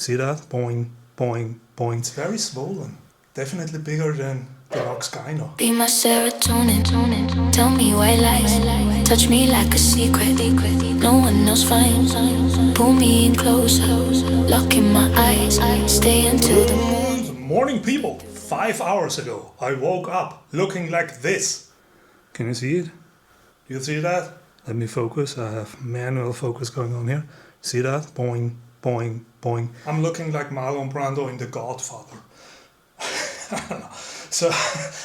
See that? Boing, boing, boing. It's very swollen. Definitely bigger than the rock Skyno. Be my serotonin, tell me white lies, touch me like a secret, no one knows fine, pull me in closer, lock in my eyes, stay until the morning. Good morning, people. 5 hours ago, I woke up looking like this. Can you see it? Do you see that? Let me focus. I have manual focus going on here. See that? Boing, boing, boing. I'm looking like Marlon Brando in The Godfather. I don't know. So,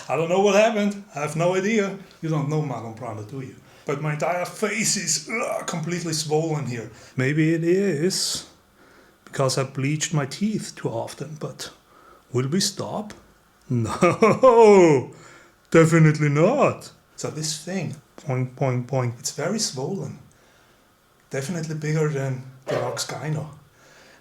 I don't know what happened. I have no idea. You don't know Marlon Brando, do you? But my entire face is completely swollen here. Maybe it is because I bleached my teeth too often, but will we stop? No, definitely not. So this thing, boing, boing, boing, it's very swollen. Definitely bigger than the rock Skyno.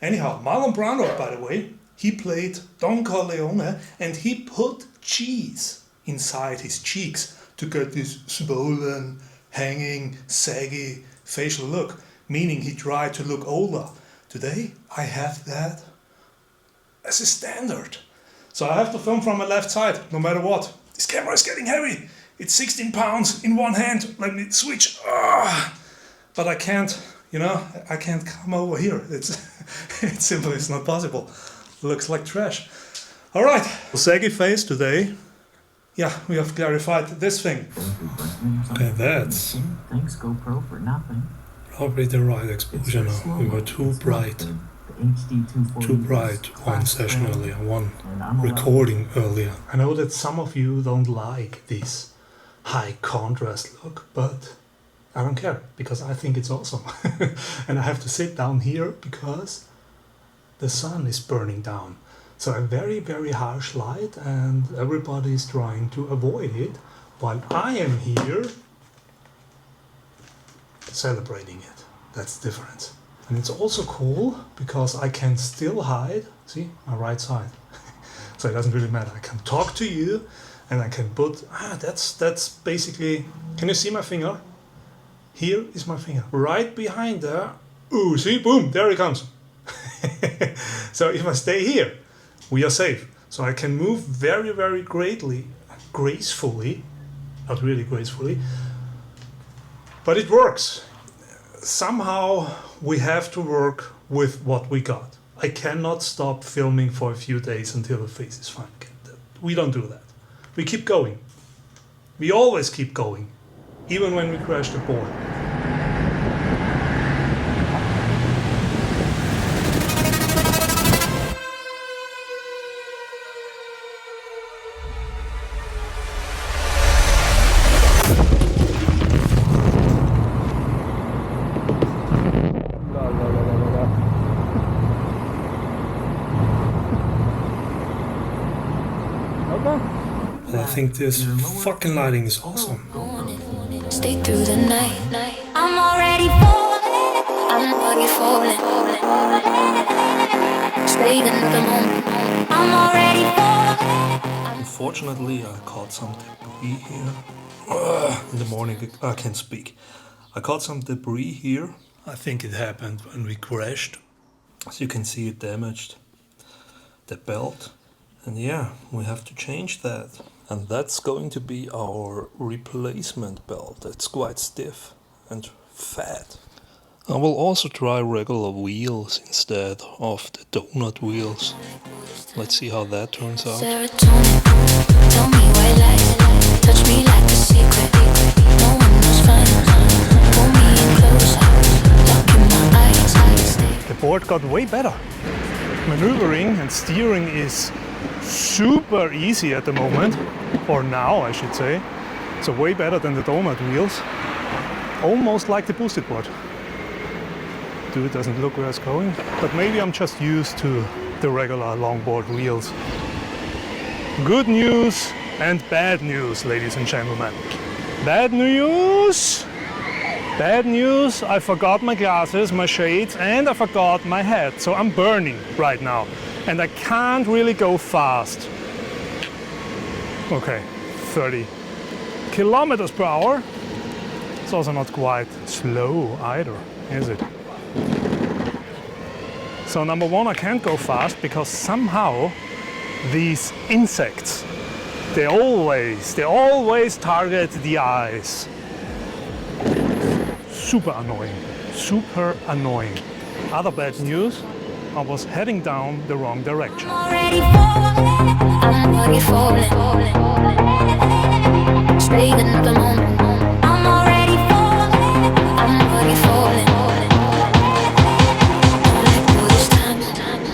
Anyhow, Marlon Brando, by the way, he played Don Corleone and he put cheese inside his cheeks to get this swollen, hanging, saggy facial look, meaning he tried to look older. Today, I have that as a standard. So I have to film from my left side, no matter what. This camera is getting heavy. It's 16 pounds in one hand. Let me switch. But I can't, I can't come over here. It's simply, it's not possible. Looks like trash. All right, saggy face today. Yeah, we have clarified this thing. Okay, that's Thanks GoPro for nothing. Probably the right exposure now. We were too bright one session earlier, one recording earlier. I know that some of you don't like this high contrast look, but I don't care because I think it's awesome. And I have to sit down here because the sun is burning down. So a very, very harsh light and everybody is trying to avoid it while I am here celebrating it. That's the difference. And it's also cool because I can still hide, see, my right side. So it doesn't really matter. I can talk to you and I can put, that's basically, can you see my finger? Here is my finger. Right behind there, ooh, see, boom, there it comes. So if I stay here, we are safe. So I can move very, very gracefully, not really gracefully, but it works. Somehow we have to work with what we got. I cannot stop filming for a few days until the face is fine again. We don't do that. We keep going. We always keep going, even when we crash the board. I think this fucking lighting is awesome. Stay through the night. I'm already falling. I'm already falling. Stay in the moment. I'm already falling. Unfortunately, I caught some debris here. In the morning, I can't speak. I caught some debris here. I think it happened when we crashed. As you can see, it damaged the belt. And yeah, we have to change that. And that's going to be our replacement belt. It's quite stiff and fat. I will also try regular wheels instead of the donut wheels. Let's see how that turns out. Serotonin, tell me white lies, touch me like a secret, no one knows fine, pull me in closer, lock in my eyes. The board got way better. Maneuvering and steering is super easy at the moment, or now I should say. So way better than the donut wheels. Almost like the boosted board. Dude doesn't look where it's going, but maybe I'm just used to the regular longboard wheels. Good news and bad news, ladies and gentlemen. Bad news! Bad news, I forgot my glasses, my shades, and I forgot my hat. So I'm burning right now. And I can't really go fast. Okay, 30 kilometers per hour. It's also not quite slow either, is it? So number one, I can't go fast because somehow these insects, they always target the eyes. Super annoying, super annoying. Other bad news, I was heading down the wrong direction. I'm already falling. Staying in the moment. I'm already falling. I'm already falling. Don't let go this time.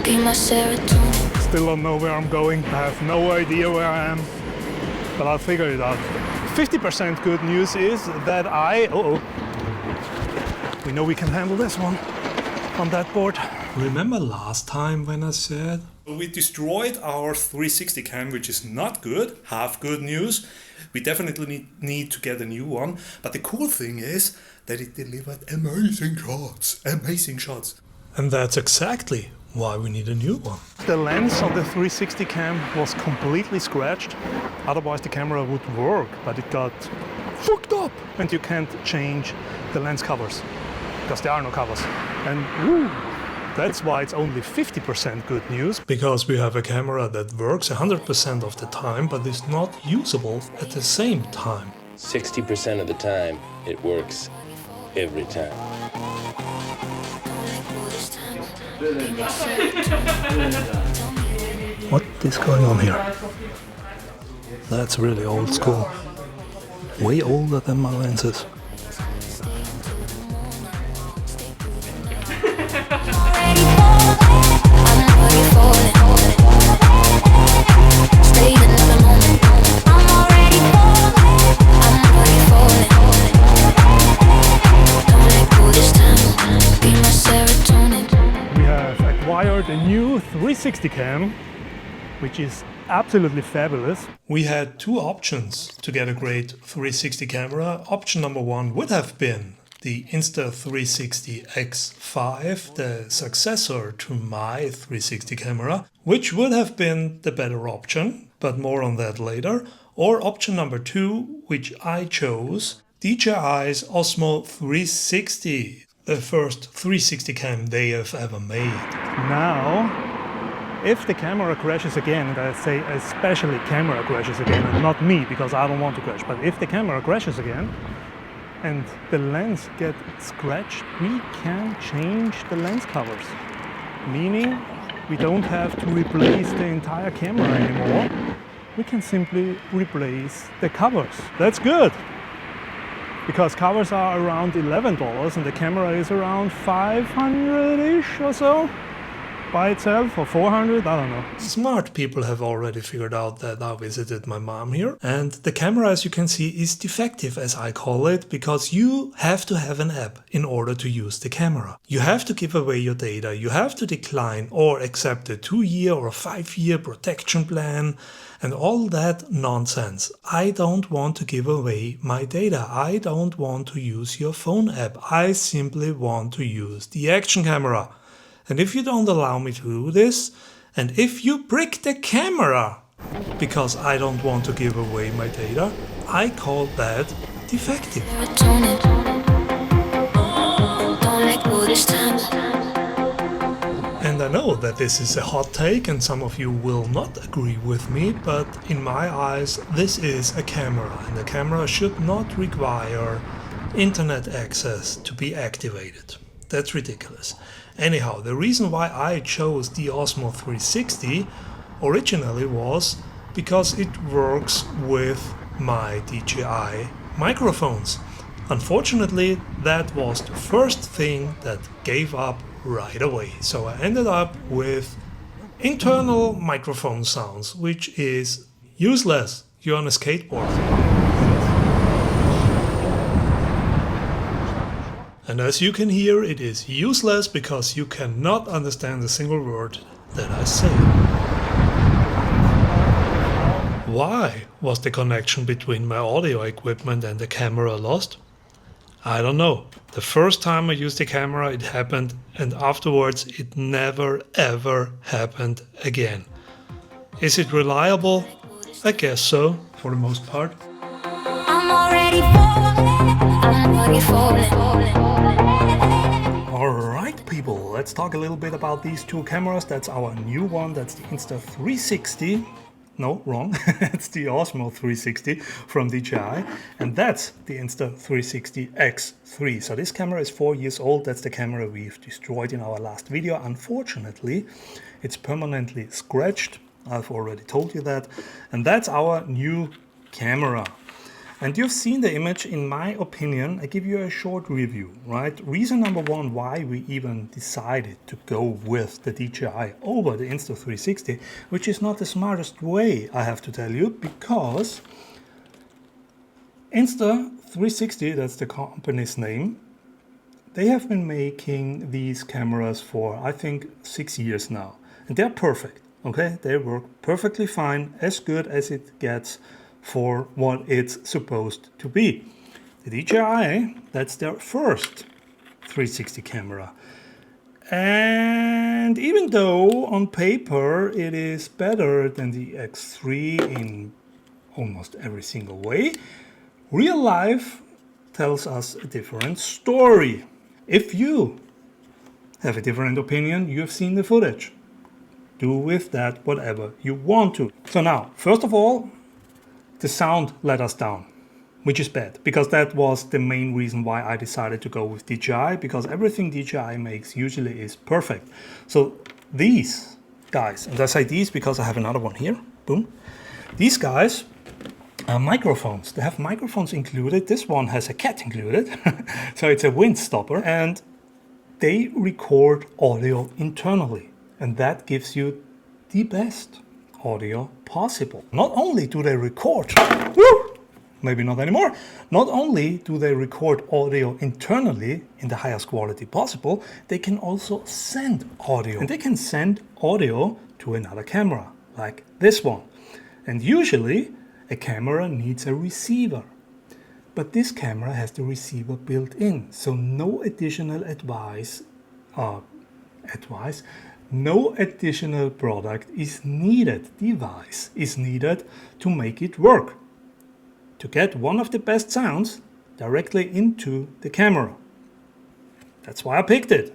Be my serotonin. Still don't know where I'm going. I have no idea where I am, but I'll figure it out. 50% good news is that we know we can handle this one on that board. Remember last time when I said we destroyed our 360 cam, which is not good. Half good news. We definitely need to get a new one. But the cool thing is that it delivered amazing shots. And that's exactly why we need a new one. The lens of the 360 cam was completely scratched. Otherwise the camera would work, but it got fucked up. And you can't change the lens covers because there are no covers. And that's why it's only 50% good news. Because we have a camera that works 100% of the time, but is not usable at the same time. 60% of the time, it works every time. What is going on here? That's really old school. Way older than my lenses. A new 360 cam, which is absolutely fabulous. We had two options to get a great 360 camera. Option number one would have been the Insta360 X5, the successor to my 360 camera, which would have been the better option, but more on that later. Or option number two, which I chose, DJI's Osmo 360. The first 360 cam they have ever made. Now, if the camera crashes again, and I say especially camera crashes again, and not me because I don't want to crash, but if the camera crashes again and the lens gets scratched, we can change the lens covers. Meaning we don't have to replace the entire camera anymore. We can simply replace the covers. That's good. Because covers are around $11 and the camera is around 500-ish or so by itself, or 400, I don't know. Smart people have already figured out that I visited my mom here. And the camera, as you can see, is defective, as I call it, because you have to have an app in order to use the camera. You have to give away your data, you have to decline or accept a 2-year or 5-year protection plan, and all that nonsense. I don't want to give away my data. I don't want to use your phone app. I simply want to use the action camera. And if you don't allow me to do this, and if you brick the camera because I don't want to give away my data, I call that defective. And I know that this is a hot take and some of you will not agree with me, but in my eyes this is a camera, and a camera should not require internet access to be activated. That's ridiculous. Anyhow, the reason why I chose the Osmo 360 originally was because it works with my DJI microphones. Unfortunately, that was the first thing that gave up right away. So I ended up with internal microphone sounds, which is useless. You're on a skateboard. And as you can hear, it is useless because you cannot understand a single word that I say. Why was the connection between my audio equipment and the camera lost? I don't know. The first time I used the camera it happened, and afterwards it never ever happened again. Is it reliable? I guess so, for the most part. I'm already falling. I'm already falling. Alright people, let's talk a little bit about these two cameras. That's our new one, that's the Insta360. No, wrong, it's the Osmo 360 from DJI, and that's the Insta360 X3. So this camera is 4 years old. That's the camera we've destroyed in our last video. Unfortunately, it's permanently scratched. I've already told you that. And that's our new camera. And you've seen the image. In my opinion, I give you a short review, right? Reason number one why we even decided to go with the DJI over the Insta360, which is not the smartest way, I have to tell you, because Insta360, that's the company's name, they have been making these cameras for, I think, 6 years now. And they're perfect, okay? They work perfectly fine, as good as it gets for what it's supposed to be. The DJI, that's their first 360 camera. And even though on paper it is better than the X3 in almost every single way, real life tells us a different story. If you have a different opinion, you have seen the footage. Do with that whatever you want to. So now, first of all, the sound let us down, which is bad, because that was the main reason why I decided to go with DJI, because everything DJI makes usually is perfect. So these guys, and I say these because I have another one here, boom. These guys are microphones. They have microphones included. This one has a cat included, so it's a wind stopper, and they record audio internally, and that gives you the best audio possible. Not only do they record, maybe not anymore, not only do they record audio internally in the highest quality possible, they can also send audio. And they can send audio to another camera, like this one. And usually a camera needs a receiver. But this camera has the receiver built in, so no additional no additional product is needed, device is needed to make it work. To get one of the best sounds directly into the camera. That's why I picked it.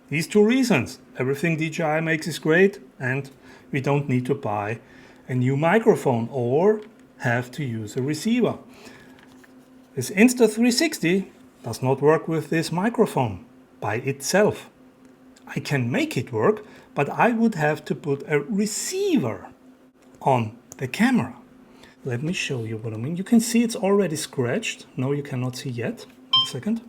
These two reasons. Everything DJI makes is great, and we don't need to buy a new microphone or have to use a receiver. This Insta360 does not work with this microphone by itself. I can make it work, but I would have to put a receiver on the camera. Let me show you what I mean. You can see it's already scratched. No, you cannot see yet. Wait a second.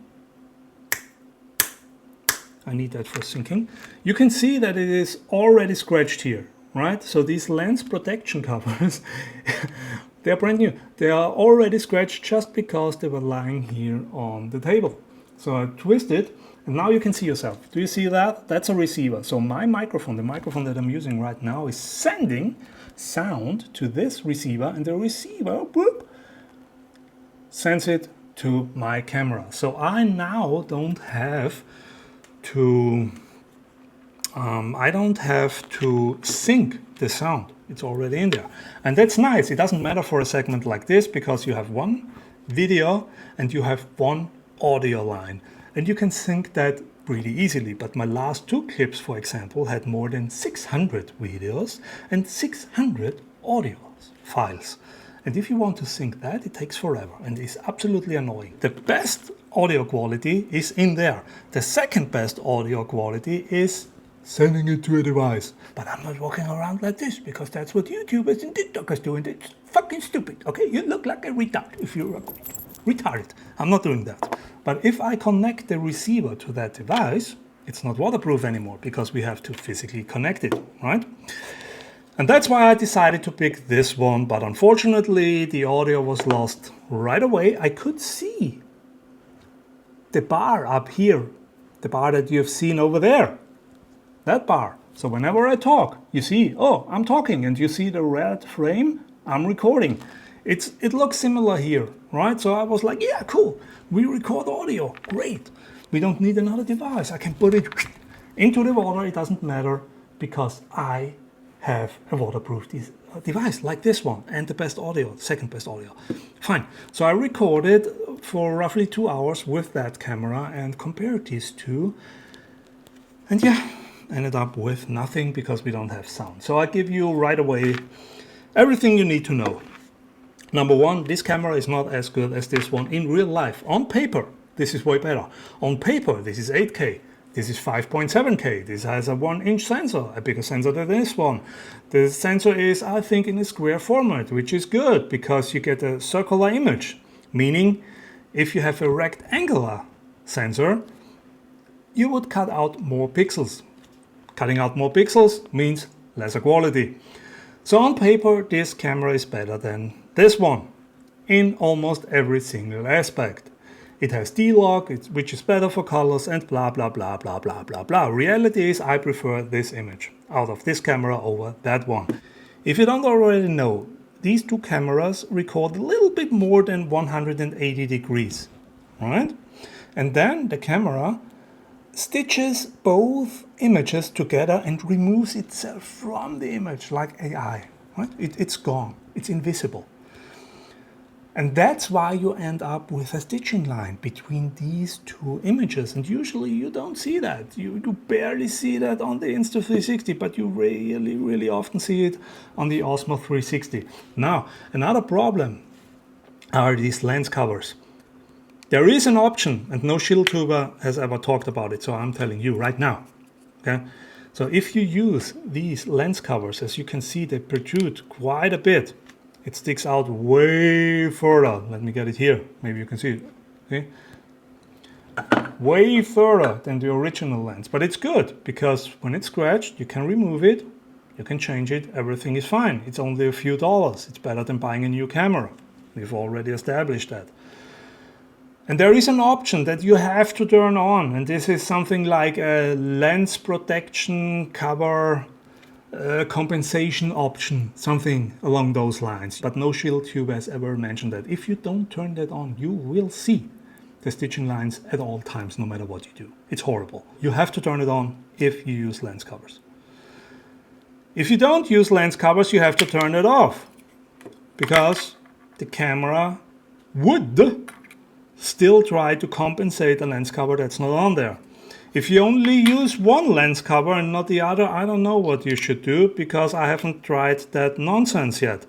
I need that for syncing. You can see that it is already scratched here, right? So these lens protection covers, they're brand new. They are already scratched just because they were lying here on the table. So I twist it. And now you can see yourself. Do you see that? That's a receiver. So my microphone, the microphone that I'm using right now, is sending sound to this receiver, and the receiver whoop, sends it to my camera. So I now don't have to sync the sound. It's already in there. And that's nice. It doesn't matter for a segment like this, because you have one video and you have one audio line. And you can sync that pretty easily. But my last two clips, for example, had more than 600 videos and 600 audio files. And if you want to sync that, it takes forever and is absolutely annoying. The best audio quality is in there. The second best audio quality is sending it to a device. But I'm not walking around like this, because that's what YouTubers and TikTokers do, and it's fucking stupid. Okay, you look like a retard if you're retarded. I'm not doing that. But if I connect the receiver to that device, it's not waterproof anymore, because we have to physically connect it, right? And that's why I decided to pick this one. But unfortunately, the audio was lost right away. I could see the bar up here, the bar that you've seen over there, that bar. So whenever I talk, you see, oh, I'm talking, and you see the red frame, I'm recording. It looks similar here, right? So I was like, yeah, cool. We record audio, great. We don't need another device. I can put it into the water, it doesn't matter, because I have a waterproof device like this one, and the best audio, second best audio. Fine. So I recorded for roughly 2 hours with that camera and compared these two. And yeah, ended up with nothing because we don't have sound. So I give you right away everything you need to know. Number one, this camera is not as good as this one in real life. On paper, this is way better. On paper, this is 8K. This is 5.7K. This has a 1-inch sensor, a bigger sensor than this one. The sensor is, I think, in a square format, which is good because you get a circular image. Meaning, if you have a rectangular sensor, you would cut out more pixels. Cutting out more pixels means lesser quality. So on paper, this camera is better than this one in almost every single aspect. It has D-Log, which is better for colors, and blah blah blah blah blah blah blah. Reality is I prefer this image out of this camera over that one. If you don't already know, these two cameras record a little bit more than 180 degrees, right? And then the camera stitches both images together and removes itself from the image like AI. Right? It's gone. It's invisible. And that's why you end up with a stitching line between these two images. And usually you don't see that. You barely see that on the Insta360, but you really, really often see it on the Osmo 360. Now, another problem are these lens covers. There is an option, and no ShieldTuber has ever talked about it, so I'm telling you right now. Okay? So if you use these lens covers, as you can see, they protrude quite a bit. It sticks out way further. Let me get it here. Maybe you can see it. Okay? Way further than the original lens. But it's good, because when it's scratched, you can remove it, you can change it, everything is fine. It's only a few dollars. It's better than buying a new camera. We've already established that. And there is an option that you have to turn on, and this is something like a lens protection cover compensation option, something along those lines. But no ShieldTuber has ever mentioned that. If you don't turn that on, you will see the stitching lines at all times, no matter what you do. It's horrible. You have to turn it on if you use lens covers. If you don't use lens covers, you have to turn it off, because the camera would still try to compensate a lens cover that's not on there. If you only use one lens cover and not the other, I don't know what you should do, because I haven't tried that nonsense yet.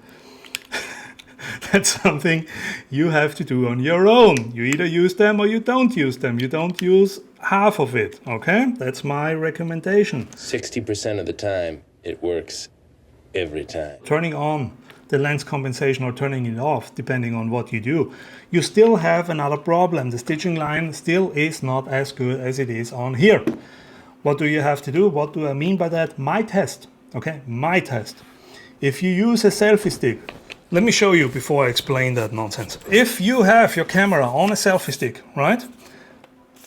That's something you have to do on your own. You either use them or you don't use them. You don't use half of it, okay? That's my recommendation. 60% of the time, it works every time. Turning on the lens compensation or turning it off, depending on what you do, you still have another problem. The stitching line still is not as good as it is on here. What do you have to do? What do I mean by that? My test, okay? My test. If you use a selfie stick, let me show you before I explain that nonsense. If you have your camera on a selfie stick, right?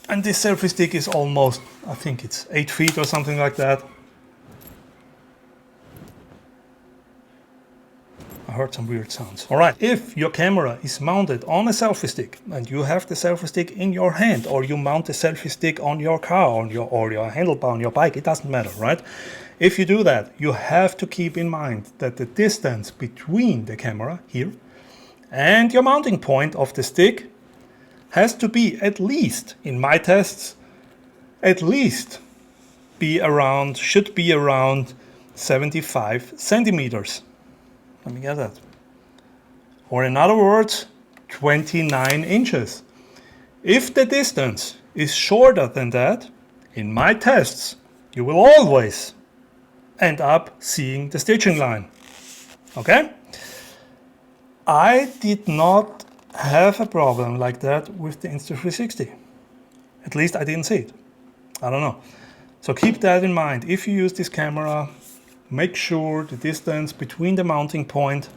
And this selfie stick is almost, I think it's 8 feet or something like that. I heard some weird sounds. All right, if your camera is mounted on a selfie stick and you have the selfie stick in your hand, or you mount the selfie stick on your car or your handlebar on your bike, it doesn't matter, right? If you do that, you have to keep in mind that the distance between the camera here and your mounting point of the stick has to be at least, in my tests, at least should be around 75 centimeters. Let me get that. Or in other words, 29 inches. If the distance is shorter than that, in my tests, you will always end up seeing the stitching line. Okay? I did not have a problem like that with the Insta360. At least I didn't see it. I don't know. So keep that in mind. If you use this camera, make sure the distance between the mounting point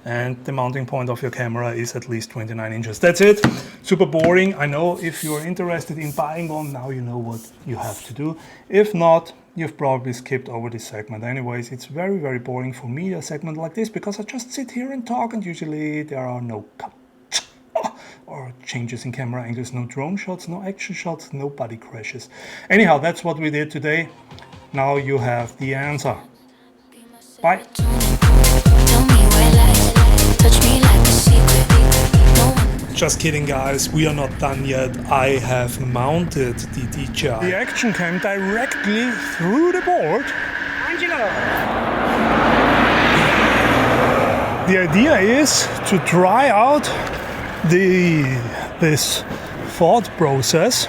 and the mounting point of your camera is at least 29 inches. That's it. Super boring. I know. If you're interested in buying one, now you know what you have to do. If not, you've probably skipped over this segment. Anyways, it's very, very boring for me, a segment like this, because I just sit here and talk, and usually there are no or changes in camera angles, no drone shots, no action shots, no body crashes. Anyhow, that's what we did today. Now you have the answer. Bye. Tell me why lies, touch me like a secret. No one Just kidding, guys, we are not done yet. I have mounted the DJI. The action cam directly through the board. Angelo! The idea is to try out this thought process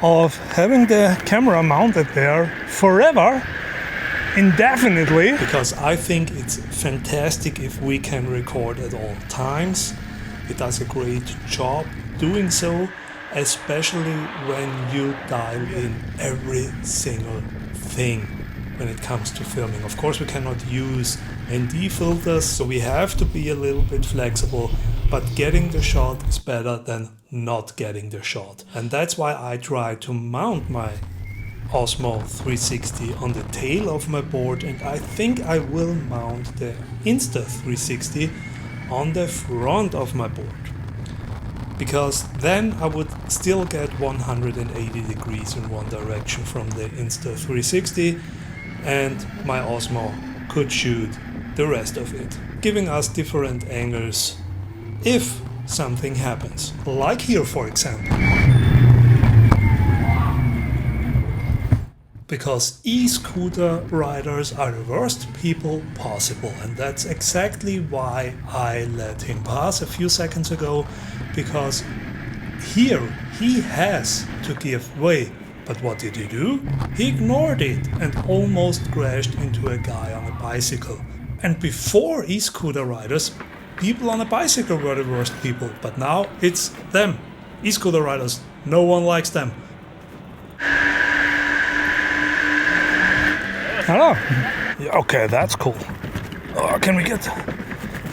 of having the camera mounted there forever, indefinitely, because I think it's fantastic if we can record at all times. It does a great job doing so, especially when you dial in every single thing when it comes to filming. Of course, we cannot use ND filters, so we have to be a little bit flexible, but getting the shot is better than not getting the shot. And that's why I try to mount my Osmo 360 on the tail of my board, and I think I will mount the Insta360 on the front of my board, because then I would still get 180 degrees in one direction from the Insta360, and my Osmo could shoot the rest of it, giving us different angles if something happens, like here for example. Because e-scooter riders are the worst people possible, and that's exactly why I let him pass a few seconds ago, because here he has to give way. But what did he do? He ignored it and almost crashed into a guy on a bicycle. And before e-scooter riders, people on a bicycle were the worst people, but now it's them. E-scooter riders, no one likes them. Hello. Okay, that's cool. Oh, can we get...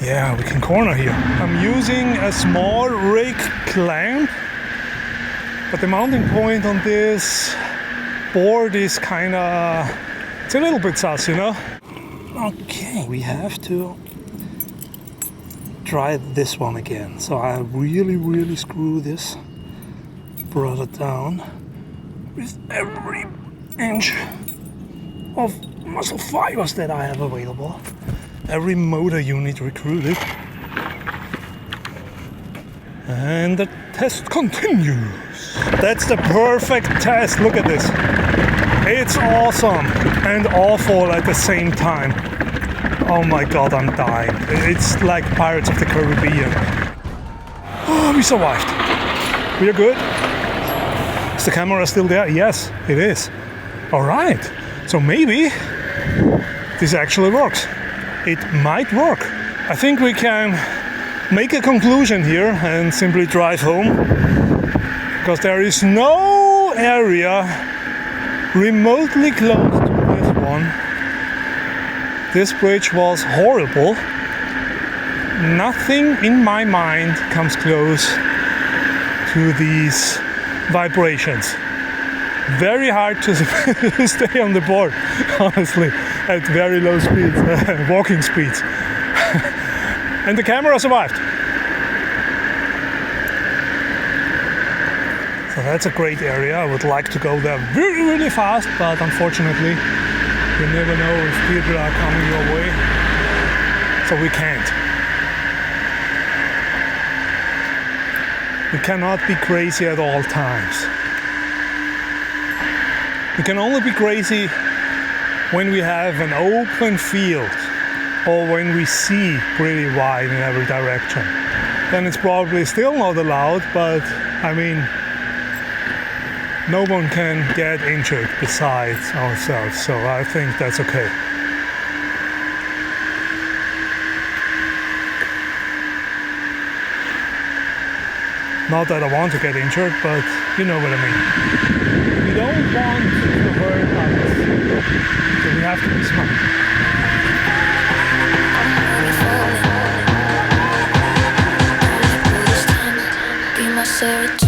Yeah, we can corner here. I'm using a small rig clamp, but the mounting point on this board is kinda... It's a little bit sus, you know? Okay, we have to try this one again. So I really screw this brother down with every inch of muscle fibers that I have available. Every motor unit recruited. And the test continues. That's the perfect test. Look at this. It's awesome and awful at the same time. Oh my god, I'm dying. It's like Pirates of the Caribbean. Oh, we survived. We are good. Is the camera still there? Yes, it is. Alright. So maybe this actually works. It might work. I think we can make a conclusion here and simply drive home, because there is no area remotely close to this one. This bridge was horrible. Nothing in my mind comes close to these vibrations. Very hard to stay on the board, honestly, at very low speeds, walking speeds. And the camera survived. So that's a great area. I would like to go there really fast, but unfortunately, you never know if people are coming your way. So we can't. We cannot be crazy at all times. We can only be crazy when we have an open field or when we see pretty wide in every direction. Then it's probably still not allowed, but I mean, no one can get injured besides ourselves, so I think that's okay. Not that I want to get injured, but you know what I mean. We don't want to hurt others, so we have to be smart. Be my serotonin.